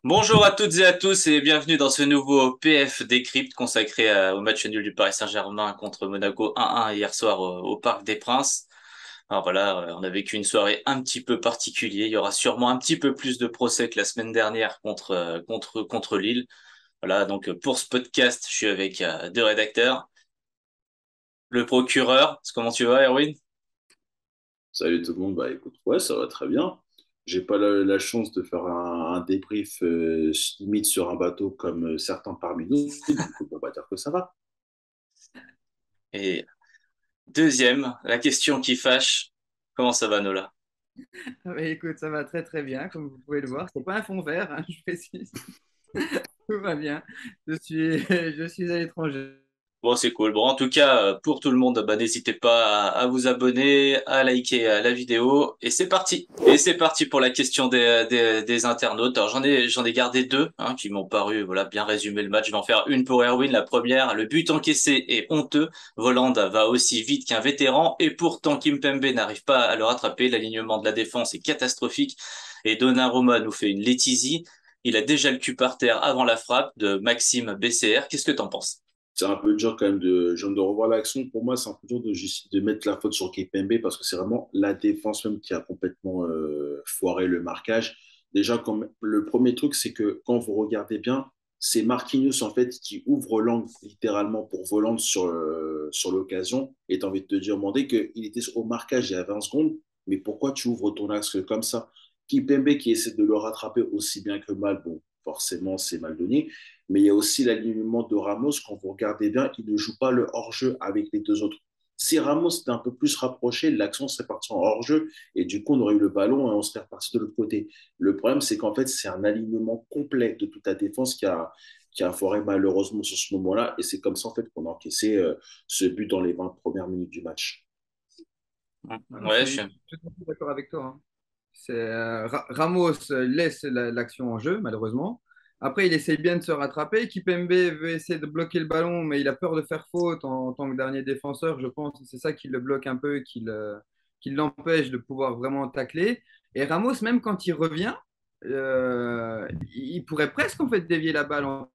Bonjour à toutes et à tous et bienvenue dans ce nouveau PF Décrypte consacré au match nul du Paris Saint-Germain contre Monaco 1-1 hier soir au Parc des Princes. Alors voilà, on a vécu une soirée un petit peu particulière. Il y aura sûrement un petit peu plus de procès que la semaine dernière contre Lille. Voilà, donc pour ce podcast, je suis avec deux rédacteurs. Le procureur, comment tu vas, Erwin? Salut tout le monde, bah écoute, ouais, ça va très bien. J'ai pas la chance de faire un débrief limite sur un bateau comme certains parmi nous, du coup, on va dire que ça va. Et deuxième, la question qui fâche. Comment ça va, Nola? Ah bah, écoute, ça va très très bien, comme vous pouvez le voir. C'est pas un fond vert, hein, je précise. Tout va bien. Je suis, je suis à l'étranger. Bon, c'est cool. Bon, en tout cas, pour tout le monde, bah, n'hésitez pas à vous abonner, à liker la vidéo. Et c'est parti. Et c'est parti pour la question des internautes. Alors, j'en ai gardé deux, hein, qui m'ont paru, voilà, bien résumer le match. Je vais en faire une pour Erwin. La première, le but encaissé est honteux. Voland va aussi vite qu'un vétéran. Et pourtant, Kimpembe n'arrive pas à le rattraper. L'alignement de la défense est catastrophique. Et Donnarumma nous fait une létisie. Il a déjà le cul par terre avant la frappe de Maxime BCR. Qu'est-ce que t'en penses? C'est un peu dur quand même je viens de revoir l'action. Pour moi, c'est un peu dur de mettre la faute sur Kipembe parce que c'est vraiment la défense même qui a complètement foiré le marquage. Déjà, comme, le premier truc, c'est que quand vous regardez bien, c'est Marquinhos en fait qui ouvre l'angle littéralement pour Voland sur l'occasion. Et tu as envie de te demander qu'il était au marquage il y a 20 secondes, mais pourquoi tu ouvres ton axe comme ça? Kipembe qui essaie de le rattraper aussi bien que mal, bon, forcément, c'est mal donné. Mais il y a aussi l'alignement de Ramos. Quand vous regardez bien, il ne joue pas le hors-jeu avec les deux autres. Si Ramos était un peu plus rapproché, l'action serait partie en hors-jeu et du coup, on aurait eu le ballon et on serait reparti de l'autre côté. Le problème, c'est qu'en fait, c'est un alignement complet de toute la défense qui a foiré malheureusement sur ce moment-là. Et c'est comme ça, en fait, qu'on a encaissé ce but dans les 20 premières minutes du match. Non, je Ouais, suis tout à fait d'accord avec toi, hein. Ramos laisse l'action en jeu, malheureusement. Après, il essaye bien de se rattraper. Kipembe veut essayer de bloquer le ballon, mais il a peur de faire faute en tant que dernier défenseur. Je pense que c'est ça qui le bloque un peu, qui l'empêche de pouvoir vraiment tacler. Et Ramos, même quand il revient, il pourrait presque en fait dévier la balle.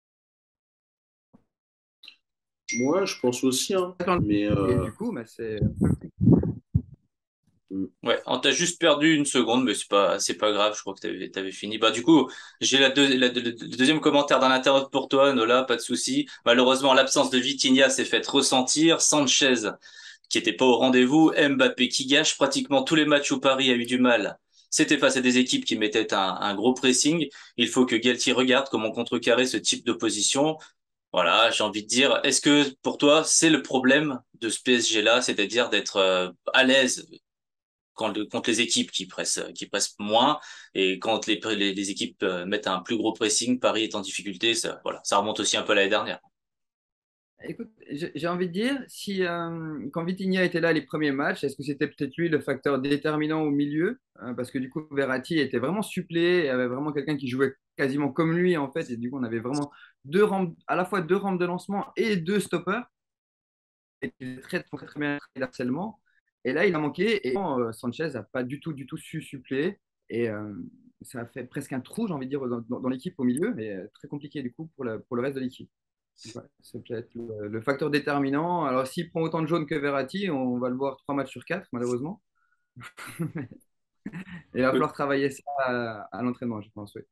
Moi, je pense aussi, hein, mais Et du coup, bah, c'est ouais, on t'a juste perdu une seconde, mais c'est pas grave. Je crois que t'avais fini. Bah du coup, j'ai le deuxième commentaire d'un internaute pour toi, Nola, pas de souci. Malheureusement, l'absence de Vitinha s'est faite ressentir. Sanchez, qui était pas au rendez-vous, Mbappé qui gâche pratiquement tous les matchs où Paris a eu du mal. C'était face à des équipes qui mettaient un gros pressing. Il faut que Galtier regarde comment contrecarrer ce type d'opposition. Voilà, j'ai envie de dire, est-ce que pour toi, c'est le problème de ce PSG-là, c'est-à-dire d'être à l'aise contre les équipes qui pressent moins et quand les équipes mettent un plus gros pressing, Paris est en difficulté, ça, voilà, ça remonte aussi un peu à l'année dernière. Écoute, j'ai envie de dire, si quand Vitinha était là les premiers matchs, est-ce que c'était peut-être lui le facteur déterminant au milieu? Parce que du coup, Verratti était vraiment suppléé, et avait vraiment quelqu'un qui jouait quasiment comme lui en fait, et du coup, on avait vraiment deux rampes, à la fois deux rampes de lancement et deux stoppers, et qui faisaient très, très, très bien le harcèlement. Et là, il a manqué, et Sanchez n'a pas du tout su suppléer, et ça a fait presque un trou, j'ai envie de dire, dans l'équipe au milieu, mais très compliqué du coup pour le reste de l'équipe. Ouais, c'est peut-être le facteur déterminant. Alors, s'il prend autant de jaunes que Verratti, on va le voir 3 matchs sur 4, malheureusement. Et il va falloir travailler ça à l'entraînement, je pense, oui.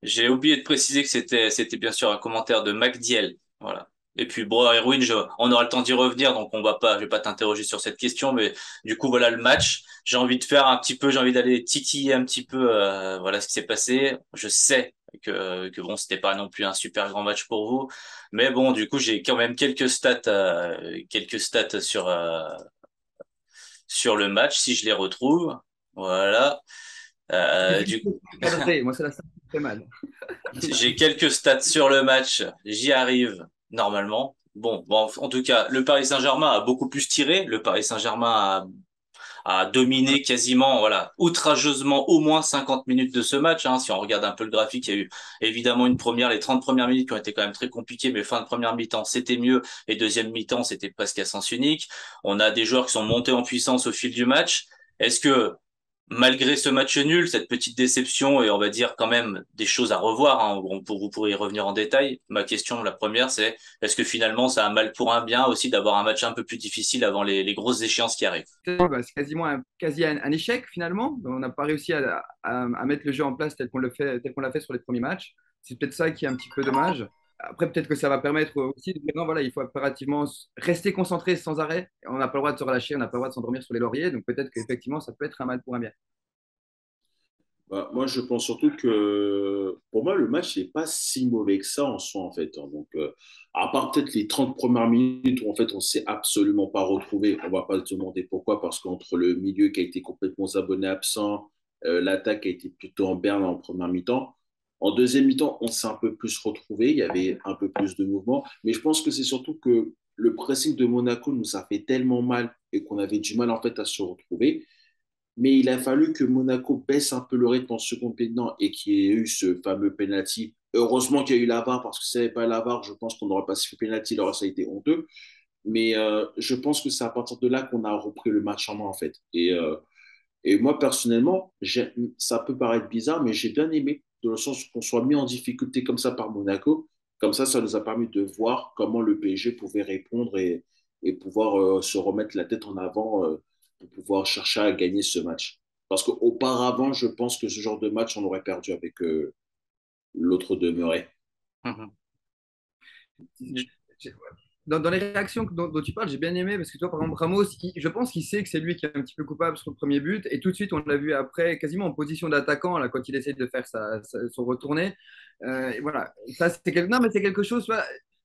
J'ai oublié de préciser que c'était bien sûr un commentaire de MacDiel, voilà. Et puis bon, Erwin, on aura le temps d'y revenir, donc je vais pas t'interroger sur cette question, mais du coup voilà le match. J'ai envie de faire un petit peu, j'ai envie d'aller titiller un petit peu, voilà ce qui s'est passé. Je sais que bon, c'était pas non plus un super grand match pour vous, mais bon, du coup j'ai quand même quelques stats sur le match si je les retrouve. Voilà. Du Cadré, moi, c'est la seule qui fait mal. J'ai quelques stats sur le match, j'y arrive normalement. Bon, en tout cas, le Paris Saint-Germain a beaucoup plus tiré. Le Paris Saint-Germain a dominé quasiment, voilà, outrageusement au moins 50 minutes de ce match, hein. Si on regarde un peu le graphique, il y a eu évidemment les 30 premières minutes qui ont été quand même très compliquées, mais fin de première mi-temps, c'était mieux. Et deuxième mi-temps, c'était presque à sens unique. On a des joueurs qui sont montés en puissance au fil du match. Est-ce que malgré ce match nul, cette petite déception et on va dire quand même des choses à revoir, hein, vous pourrez y revenir en détail. Ma question, la première, c'est est-ce que finalement ça a un mal pour un bien aussi d'avoir un match un peu plus difficile avant les grosses échéances qui arrivent? Bah, c'est quasiment un échec finalement. On n'a pas réussi à mettre le jeu en place tel qu'on l'a fait sur les premiers matchs. C'est peut-être ça qui est un petit peu dommage. Après, peut-être que ça va permettre aussi de dire non, voilà, il faut impérativement rester concentré sans arrêt. On n'a pas le droit de se relâcher, on n'a pas le droit de s'endormir sur les lauriers. Donc peut-être qu'effectivement, ça peut être un mal pour un bien. Bah, moi, je pense surtout que pour moi, le match n'est pas si mauvais que ça en soi, en fait, hein. Donc, à part peut-être les 30 premières minutes où en fait, on ne s'est absolument pas retrouvé. On ne va pas se demander pourquoi, parce qu'entre le milieu qui a été complètement abonné absent, l'attaque a été plutôt en berne en première mi-temps. En deuxième mi-temps, on s'est un peu plus retrouvé. Il y avait un peu plus de mouvement. Mais je pense que c'est surtout que le pressing de Monaco nous a fait tellement mal et qu'on avait du mal en fait à se retrouver, mais il a fallu que Monaco baisse un peu le rythme en seconde mi-temps et qu'il y ait eu ce fameux penalty. Heureusement qu'il y a eu la VAR, parce que si n'y avait pas la VAR, je pense qu'on n'aurait pas sifflé penalty, alors ça a été honteux. Mais je pense que c'est à partir de là qu'on a repris le match en main, en fait. Et moi, personnellement, ça peut paraître bizarre, mais j'ai bien aimé, dans le sens qu'on soit mis en difficulté comme ça par Monaco. Comme ça nous a permis de voir comment le PSG pouvait répondre et pouvoir se remettre la tête en avant pour pouvoir chercher à gagner ce match. Parce qu'auparavant, je pense que ce genre de match, on aurait perdu avec l'autre demeuré. Mhm. Dans les réactions dont tu parles, j'ai bien aimé parce que toi, par exemple, Ramos, je pense qu'il sait que c'est lui qui est un petit peu coupable sur le premier but. Et tout de suite, on l'a vu après, quasiment en position d'attaquant, là, quand il essaie de faire son retourné. Et voilà. Ça, non, mais c'est quelque chose.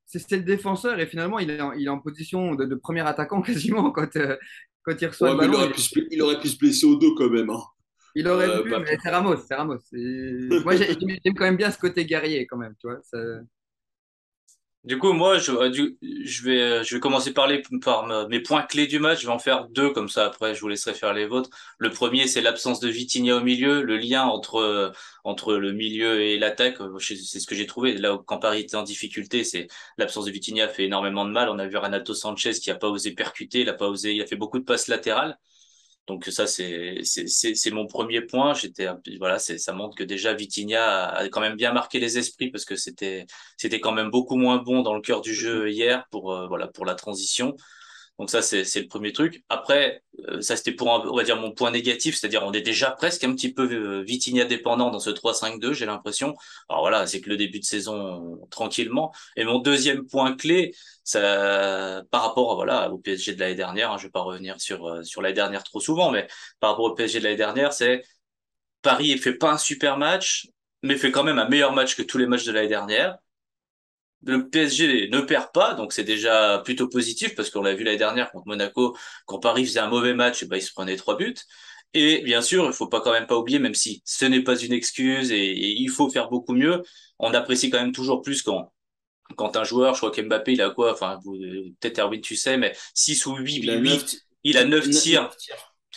C'est le défenseur et finalement, il est en position de premier attaquant quasiment quand il reçoit Ouais, le mais ballon. il aurait pu se blesser au dos quand même, hein. Il aurait pu, Bah, mais c'est Ramos. C'est Ramos. Moi, j'aime quand même bien ce côté guerrier, quand même. Tu vois, Du coup, moi, je vais commencer par mes points clés du match. Je vais en faire deux, comme ça, après, je vous laisserai faire les vôtres. Le premier, c'est l'absence de Vitinha au milieu, le lien entre le milieu et l'attaque. C'est ce que j'ai trouvé. Là, quand Paris était en difficulté, c'est l'absence de Vitinha fait énormément de mal. On a vu Renato Sanchez qui a pas osé percuter, il a fait beaucoup de passes latérales. Donc ça c'est mon premier point. Voilà, ça montre que déjà Vitinha a quand même bien marqué les esprits parce que c'était quand même beaucoup moins bon dans le cœur du jeu hier pour voilà pour la transition. Donc ça, c'est le premier truc. Après, ça c'était pour, on va dire, mon point négatif, c'est-à-dire on est déjà presque un petit peu Vitinha dépendant dans ce 3-5-2, j'ai l'impression. Alors voilà, c'est que le début de saison tranquillement. Et mon deuxième point clé, ça, par rapport voilà, au PSG de l'année dernière, hein, je vais pas revenir sur l'année dernière trop souvent, mais par rapport au PSG de l'année dernière, c'est Paris fait pas un super match, mais fait quand même un meilleur match que tous les matchs de l'année dernière. Le PSG ne perd pas, donc c'est déjà plutôt positif parce qu'on l'a vu l'année dernière contre Monaco, quand Paris faisait un mauvais match, et ben, il se prenait 3 buts. Et bien sûr, il faut pas quand même pas oublier, même si ce n'est pas une excuse et il faut faire beaucoup mieux, on apprécie quand même toujours plus quand un joueur, je crois qu'Mbappé, il a quoi, enfin, peut-être Erwin, tu sais, mais 6 ou il a 9 8, il a 9 tirs.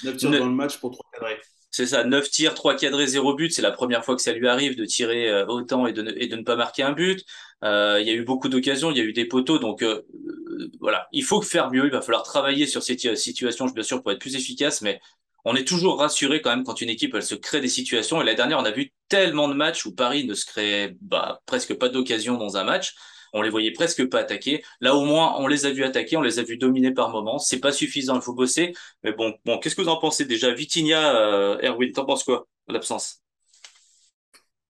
9 tirs dans le match pour 3 cadrés. C'est ça, 9 tirs, 3 cadrés, 0 but. C'est la première fois que ça lui arrive de tirer autant et de ne pas marquer un but. Il y a eu beaucoup d'occasions, il y a eu des poteaux. Donc voilà, il faut faire mieux. Il va falloir travailler sur ces situations, bien sûr, pour être plus efficace. Mais on est toujours rassuré quand même quand une équipe elle se crée des situations. Et la dernière, on a vu tellement de matchs où Paris ne se crée presque pas d'occasion dans un match. On les voyait presque pas attaquer. Là, au moins, on les a vus attaquer, on les a vus dominer par moments. C'est pas suffisant, il faut bosser. Mais bon, qu'est-ce que vous en pensez déjà? Vitinha, Erwin, t'en penses quoi, l'absence?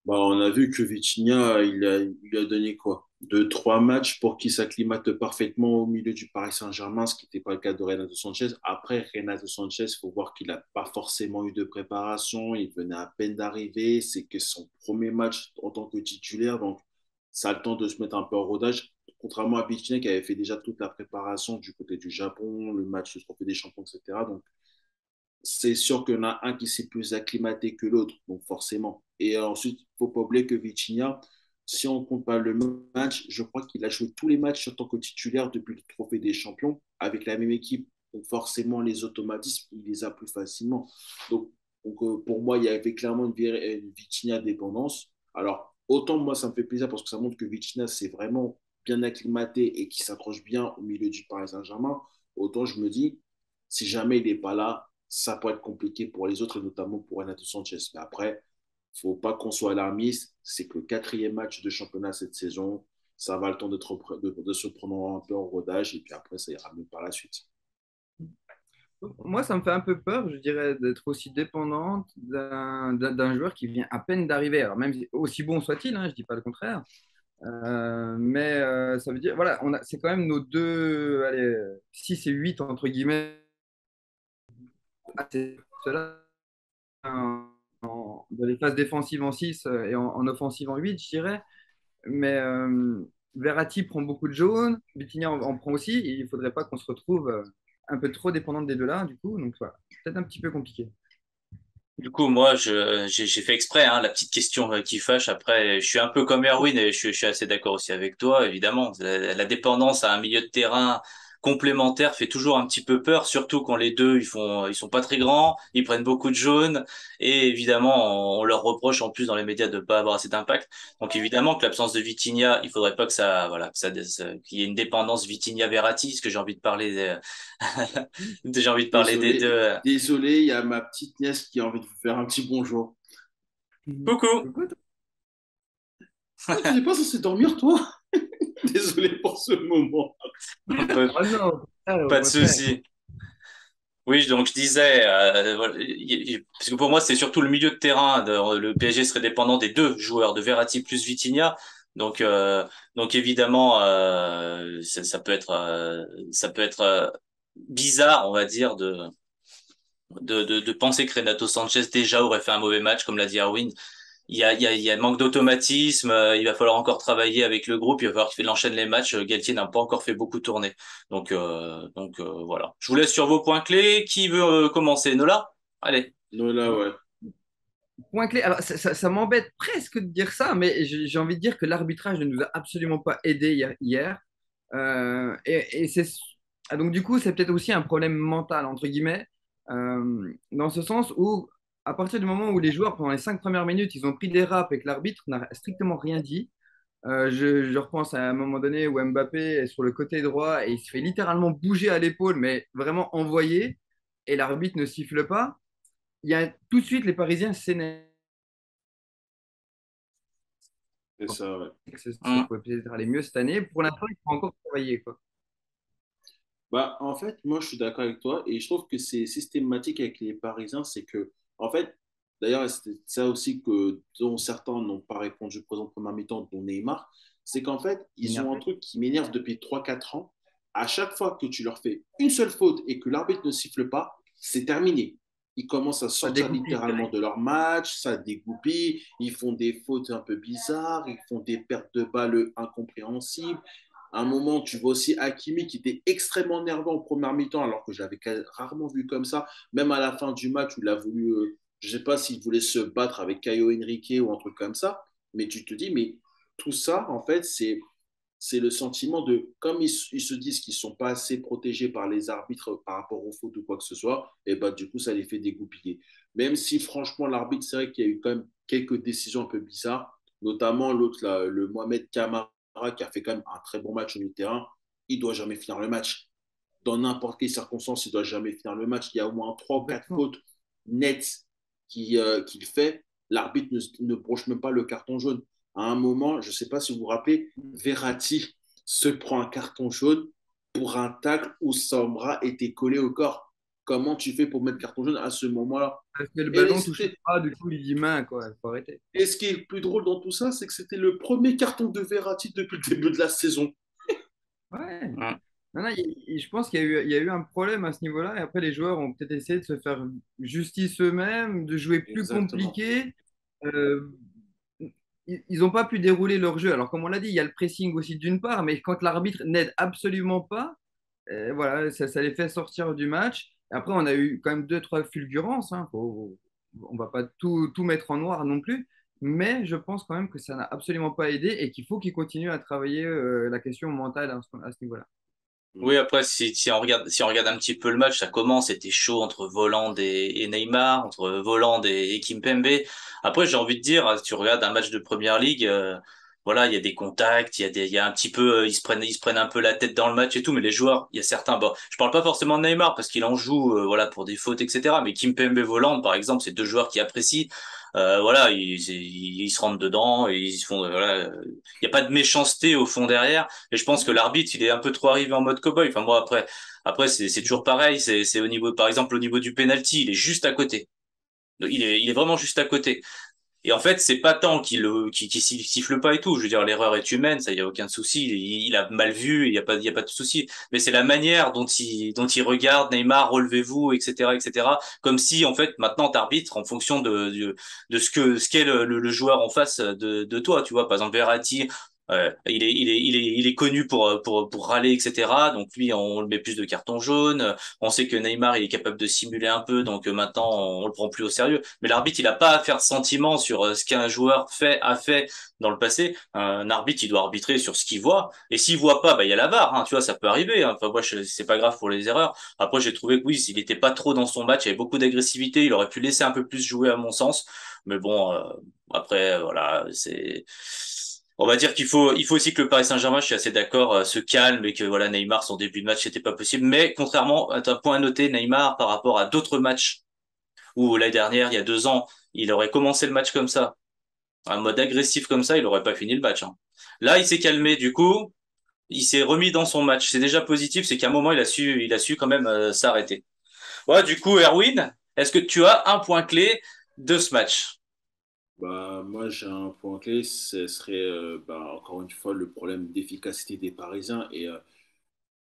Bah, on a vu que Vitinha, il a donné quoi? Deux, trois matchs pour qu'il s'acclimate parfaitement au milieu du Paris Saint-Germain, ce qui n'était pas le cas de Renato Sanchez. Après, Renato Sanchez, il faut voir qu'il n'a pas forcément eu de préparation. Il venait à peine d'arriver. C'est que son premier match en tant que titulaire. Donc, ça a le temps de se mettre un peu en rodage. Contrairement à Vitinha qui avait fait déjà toute la préparation du côté du Japon, le match du Trophée des Champions, etc. Donc, c'est sûr qu'il y en a un qui s'est plus acclimaté que l'autre, donc forcément. Et ensuite, il ne faut pas oublier que Vitinha, si on ne compte pas le match, je crois qu'il a joué tous les matchs en tant que titulaire depuis le Trophée des Champions avec la même équipe. Donc forcément, les automatismes, il les a plus facilement. Pour moi, il y avait clairement une Vitinha dépendance. Alors, autant moi, ça me fait plaisir parce que ça montre que Vitinha s'est vraiment bien acclimaté et qu'il s'accroche bien au milieu du Paris Saint-Germain. Autant je me dis, si jamais il n'est pas là, ça peut être compliqué pour les autres et notamment pour Renato Sanchez. Mais après, il ne faut pas qu'on soit alarmiste. C'est que le quatrième match de championnat cette saison. Ça va le temps de se prendre un peu en rodage et puis après, ça ira mieux par la suite. Moi, ça me fait un peu peur, je dirais, d'être aussi dépendante d'un joueur qui vient à peine d'arriver. Alors, même aussi bon soit-il, hein, je ne dis pas le contraire. Mais ça veut dire, voilà, c'est quand même nos deux, allez, 6 et 8 entre guillemets, c'est cela, dans les phases défensives en 6 et en offensive en 8 je dirais. Mais Verratti prend beaucoup de jaunes, Vitinha en prend aussi, et il ne faudrait pas qu'on se retrouve un peu trop dépendante des deux-là, du coup, donc voilà, peut-être un petit peu compliqué. Du coup, moi, j'ai fait exprès, hein, la petite question qui fâche. Après, je suis un peu comme Erwin et je suis assez d'accord aussi avec toi, évidemment. La dépendance à un milieu de terrain complémentaire fait toujours un petit peu peur, surtout quand les deux, ils sont pas très grands, ils prennent beaucoup de jaunes et évidemment, on leur reproche en plus dans les médias de pas avoir assez d'impact. Donc évidemment que l'absence de Vitinha, il faudrait pas que ça, voilà, qu'il y ait une dépendance Vitinha-Verratti, parce que j'ai envie de parler, j'ai envie de parler des Désolé, deux. désolé, il y a ma petite nièce qui a envie de vous faire un petit bonjour. Mhm. Coucou! Coucou, toi. Ah, tu n'es pas censé dormir, toi? Désolé pour ce moment. Oh non, au Pas de contraire. souci. Oui, donc je disais, voilà, parce que pour moi, c'est surtout le milieu de terrain. Le PSG serait dépendant des deux joueurs, de Verratti plus Vitinha. Donc, euh, donc évidemment, ça peut être bizarre, on va dire, de penser que Renato Sanchez déjà aurait fait un mauvais match, comme l'a dit Arwin. Il y a un manque d'automatisme. Il va falloir encore travailler avec le groupe. Il va falloir qu'il enchaîne les matchs. Galtier n'a pas encore fait beaucoup tourner. Voilà. Je vous laisse sur vos points clés. Qui veut commencer? Nola? Allez. Non, là, ouais. Point clé, alors ça m'embête presque de dire ça, mais j'ai envie de dire que l'arbitrage ne nous a absolument pas aidé hier. Et donc du coup, c'est peut-être aussi un problème mental, entre guillemets, dans ce sens où, à partir du moment où les joueurs, pendant les 5 premières minutes, ils ont pris des râpes et que l'arbitre n'a strictement rien dit, je repense à un moment donné où Mbappé est sur le côté droit et il se fait littéralement bouger à l'épaule, mais vraiment envoyé, et l'arbitre ne siffle pas. Il y a tout de suite les Parisiens s'énervent. C'est ça, ouais. Ça Hum. pouvait peut-être aller mieux cette année. Pour l'instant, il faut encore travailler, quoi. Bah, en fait, moi, je suis d'accord avec toi et je trouve que c'est systématique avec les Parisiens. C'est que, en fait, d'ailleurs, c'est ça aussi que dont certains n'ont pas répondu présent en première mi-temps, dont Neymar, c'est qu'en fait, ils ont un Énervé. truc qui m'énerve depuis 3 4 ans. À chaque fois que tu leur fais une seule faute et que l'arbitre ne siffle pas, c'est terminé. Ils commencent à Ça sortir dégoupille littéralement direct. de leur match, ça dégoupille, ils font des fautes un peu bizarres, ils font des pertes de balles incompréhensibles. À un moment, tu vois aussi Hakimi qui était extrêmement nerveux en première mi-temps, alors que je l'avais rarement vu comme ça. Même à la fin du match où il a voulu, je ne sais pas s'il voulait se battre avec Caio Henrique ou un truc comme ça, mais tu te dis, mais tout ça, en fait, c'est le sentiment de, comme ils se disent qu'ils ne sont pas assez protégés par les arbitres par rapport aux fautes ou quoi que ce soit, et bah, du coup, ça les fait dégoupiller. Même si, franchement, l'arbitre, c'est vrai qu'il y a eu quand même quelques décisions un peu bizarres, notamment l'autre, là, le Mohamed Kamara, qui a fait quand même un très bon match au milieu de terrain, il ne doit jamais finir le match. Dans n'importe quelle circonstance, il ne doit jamais finir le match. Il y a au moins 3 ou 4 Exactement. fautes nettes qu'il fait. L'arbitre ne broche même pas le carton jaune. À un moment, je ne sais pas si vous vous rappelez, Verratti se prend un carton jaune pour un tacle où son bras était collé au corps. Comment tu fais pour mettre carton jaune à ce moment-là? Parce que le Et, ballon touche pas, du coup, il dit main, quoi. Il faut arrêter. et ce qui est le plus drôle dans tout ça, c'est que c'était le premier carton de Verratti depuis le début de la saison. Ouais. Hum. Non, non, je pense qu'il y a eu un problème à ce niveau-là. Et après, les joueurs ont peut-être essayé de se faire justice eux-mêmes, de jouer plus Exactement. compliqué. Euh, ils n'ont pas pu dérouler leur jeu. Alors, comme on l'a dit, il y a le pressing aussi d'une part, mais quand l'arbitre n'aide absolument pas, voilà, ça les fait sortir du match. Après, on a eu quand même deux, trois fulgurances. Hein. On va pas tout mettre en noir non plus. Mais je pense quand même que ça n'a absolument pas aidé et qu'il faut qu'ils continuent à travailler la question mentale à ce niveau-là. Oui, après, si on regarde un petit peu le match, ça commence, c'était chaud entre Voland et Neymar, entre Voland et Kimpembe. Après, j'ai envie de dire, si tu regardes un match de Première Ligue, voilà, il y a des contacts, il y a un petit peu, ils se prennent un peu la tête dans le match et tout, mais les joueurs, il y a certains, bon, je parle pas forcément de Neymar parce qu'il en joue, voilà, pour des fautes, etc. Mais Kimpembe Volland, par exemple, c'est deux joueurs qui apprécient, voilà, ils se rentrent dedans et ils se font, voilà, il y a pas de méchanceté au fond derrière. Et je pense que l'arbitre, il est un peu trop arrivé en mode cow-boy. Enfin, moi, après, c'est toujours pareil, c'est au niveau, par exemple, au niveau du penalty, il est juste à côté. Il est vraiment juste à côté. Et en fait, c'est pas tant qu'il siffle pas et tout. Je veux dire, l'erreur est humaine, ça y a aucun souci. Il a mal vu, il y a pas de souci. Mais c'est la manière dont il regarde Neymar, relevez-vous, etc., etc. Comme si, en fait, maintenant, t'arbitres en fonction de ce qu'est le joueur en face de toi. Tu vois, par exemple, Verratti, il est connu pour râler, etc. Donc lui, on le met plus de cartons jaunes. On sait que Neymar, il est capable de simuler un peu, donc maintenant, on le prend plus au sérieux. Mais l'arbitre, il a pas à faire de sentiment sur ce qu'un joueur a fait dans le passé. Un arbitre, il doit arbitrer sur ce qu'il voit. Et s'il voit pas, bah, il y a la VAR, hein, tu vois, ça peut arriver, hein. Enfin, moi, c'est pas grave pour les erreurs. Après, j'ai trouvé que oui, s'il était pas trop dans son match, il y avait beaucoup d'agressivité, il aurait pu laisser un peu plus jouer à mon sens. Mais bon, après, voilà, on va dire il faut aussi que le Paris Saint-Germain, je suis assez d'accord, se calme et que voilà, Neymar, son début de match, c'était pas possible. Mais contrairement, à un point à noter, Neymar, par rapport à d'autres matchs où l'année dernière, il y a 2 ans, il aurait commencé le match comme ça, un mode agressif comme ça, il aurait pas fini le match, hein. Là, il s'est calmé, du coup, il s'est remis dans son match. C'est déjà positif, c'est qu'à un moment, il a su quand même s'arrêter. Ouais, du coup, Erwin, est-ce que tu as un point clé de ce match? Bah, moi, j'ai un point clé, ce serait bah, encore une fois le problème d'efficacité des Parisiens.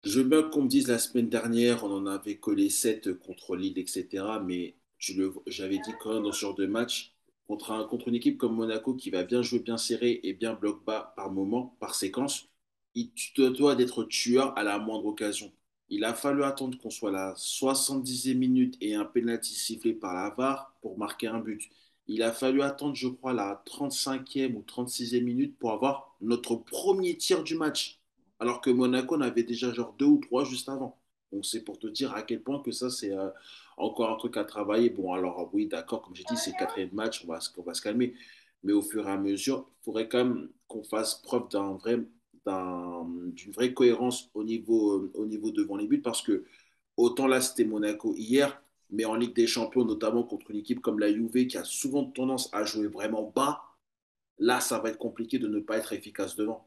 Je veux bien qu'on me dise la semaine dernière, on en avait collé 7 contre Lille, etc. Mais j'avais dit quand même dans ce genre de match, contre une équipe comme Monaco qui va bien jouer, bien serré et bien bloc bas par moment, par séquence, tu te dois d'être tueur à la moindre occasion. Il a fallu attendre qu'on soit à la 70e minute et un penalty sifflé par la VAR pour marquer un but. Il a fallu attendre, je crois, la 35e ou 36e minute pour avoir notre premier tir du match alors que Monaco en avait déjà genre deux ou trois juste avant. Donc c'est pour te dire à quel point que ça, c'est encore un truc à travailler. Bon, alors oui, d'accord, comme j'ai dit, c'est le quatrième match, on va se calmer. Mais au fur et à mesure, il faudrait quand même qu'on fasse preuve d'une vraie cohérence au niveau devant les buts, parce que autant là, c'était Monaco hier, mais en Ligue des Champions, notamment contre une équipe comme la Juve qui a souvent tendance à jouer vraiment bas, là, ça va être compliqué de ne pas être efficace devant.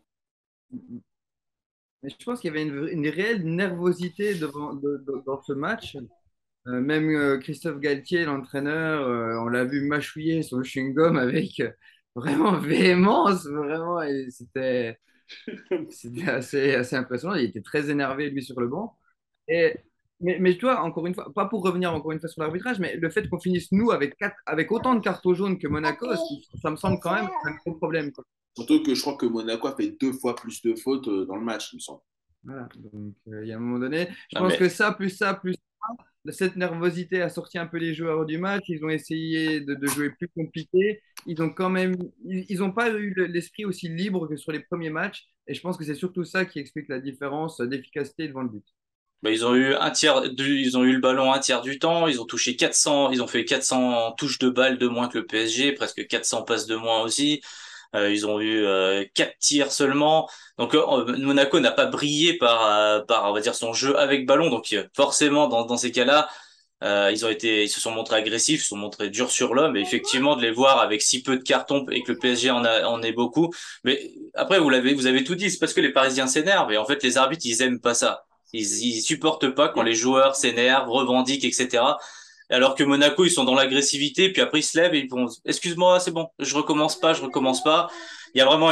Mais je pense qu'il y avait une réelle nervosité dans ce match. Même Christophe Galtier, l'entraîneur, on l'a vu mâchouiller son chewing-gum avec vraiment véhémence, vraiment, et c'était assez impressionnant. Il était très énervé, lui, sur le banc. Et, mais toi, encore une fois, pas pour revenir encore une fois sur l'arbitrage, mais le fait qu'on finisse, nous, avec autant de cartons jaunes que Monaco, ça me semble quand même un gros problème, quoi. Surtout que je crois que Monaco a fait deux fois plus de fautes dans le match, il me semble. Voilà. Donc, il y a un moment donné, je Non, pense que mais plus cette nervosité a sorti un peu les joueurs du match. Ils ont essayé de jouer plus compliqué. Ils ont quand même, ils n'ont pas eu l'esprit aussi libre que sur les premiers matchs. Et je pense que c'est surtout ça qui explique la différence d'efficacité devant le but. bah, ils ont eu le ballon un tiers du temps, ils ont touché 400, ils ont fait 400 touches de balle de moins que le PSG, presque 400 passes de moins aussi. Ils ont eu 4 tirs seulement. Donc Monaco n'a pas brillé par on va dire son jeu avec ballon. Donc forcément dans ces cas-là, ils se sont montrés agressifs, ils se sont montrés durs sur l'homme. Et effectivement de les voir avec si peu de cartons et que le PSG en ait beaucoup. Mais après vous avez tout dit. C'est parce que les Parisiens s'énervent et en fait les arbitres ils aiment pas ça. Ils supportent pas quand les joueurs s'énervent, revendiquent, etc. Alors que Monaco, ils sont dans l'agressivité, puis après ils se lèvent et ils vont, excuse-moi, c'est bon, je recommence pas. Il y a vraiment,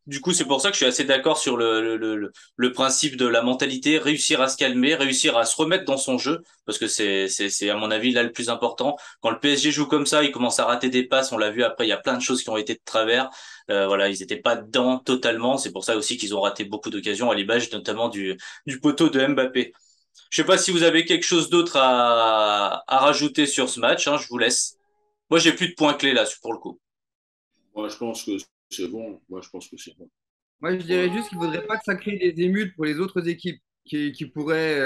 du coup, c'est pour ça que je suis assez d'accord sur le principe de la mentalité, réussir à se calmer, réussir à se remettre dans son jeu, parce que c'est à mon avis là le plus important. Quand le PSG joue comme ça, il commence à rater des passes, on l'a vu après, il y a plein de choses qui ont été de travers. Voilà, ils étaient pas dedans totalement. C'est pour ça aussi qu'ils ont raté beaucoup d'occasions à l'image notamment du poteau de Mbappé. Je sais pas si vous avez quelque chose d'autre à rajouter sur ce match, hein, je vous laisse. Moi, j'ai plus de points clés là, pour le coup. Moi, je pense que c'est bon. Moi, je pense que c'est bon. Moi, je dirais Voilà. juste qu'il ne faudrait pas que ça crée des émutes pour les autres équipes qui pourraient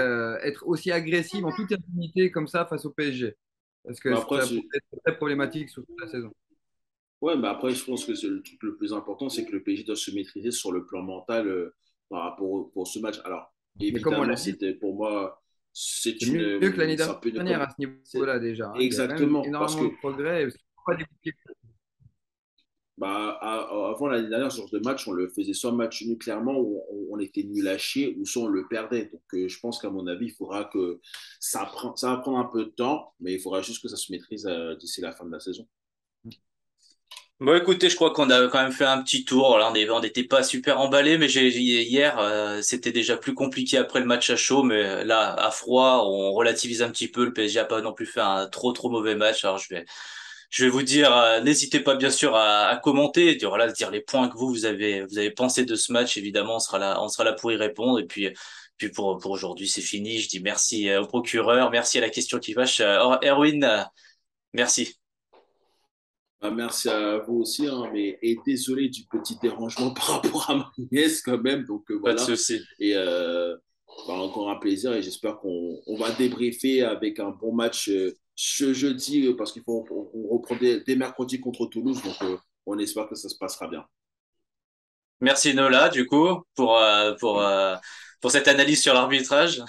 être aussi agressives en toute impunité comme ça face au PSG. Parce que Mais ça après, pourrait être très problématique sur toute la saison. Ouais, mais après, je pense que c'est le truc le plus important, c'est que le PSG doit se maîtriser sur le plan mental par rapport pour ce match. Alors, Mais comme on évidemment, l'a dit, c'était pour moi, c'est mieux que l'année c'est un peu dernière à ce niveau-là déjà, hein. Il y a quand même exactement parce énormément que de progrès. Pas d'équipe. bah, avant l'année dernière, ce genre de match, on le faisait soit match nul clairement, où on était nul à chier, ou soit on le perdait. Donc, je pense qu'à mon avis, il faudra que ça va prendre un peu de temps, mais il faudra juste que ça se maîtrise d'ici la fin de la saison. Bon, écoutez, je crois qu'on a quand même fait un petit tour. Là, on n'était pas super emballé, mais hier, c'était déjà plus compliqué après le match à chaud. Mais là, à froid, on relativise un petit peu. Le PSG a pas non plus fait un trop mauvais match. Alors, je vais vous dire, n'hésitez pas bien sûr à commenter, et voilà, dire les points que vous avez pensé de ce match. Évidemment, on sera là pour y répondre. Et puis pour aujourd'hui, c'est fini. Je dis merci au procureur, merci à la question qui fâche. Erwin, merci. Bah, merci à vous aussi, hein, et désolé du petit dérangement par rapport à ma nièce quand même. Donc Pas de voilà, souci. et bah, encore un plaisir et j'espère qu'on va débriefer avec un bon match ce jeudi parce qu'il faut on reprend dès mercredi contre Toulouse. Donc on espère que ça se passera bien. Merci Nola, du coup, pour cette analyse sur l'arbitrage.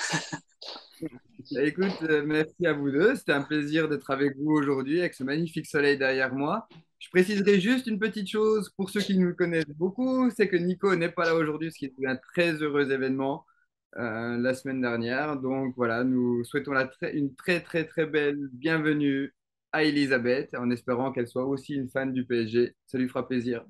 Écoute, merci à vous deux. C'était un plaisir d'être avec vous aujourd'hui avec ce magnifique soleil derrière moi. Je préciserai juste une petite chose pour ceux qui nous connaissent beaucoup, c'est que Nico n'est pas là aujourd'hui, ce qui est un très heureux événement la semaine dernière. Donc voilà, nous souhaitons une très très très belle bienvenue à Elisabeth en espérant qu'elle soit aussi une fan du PSG. Ça lui fera plaisir.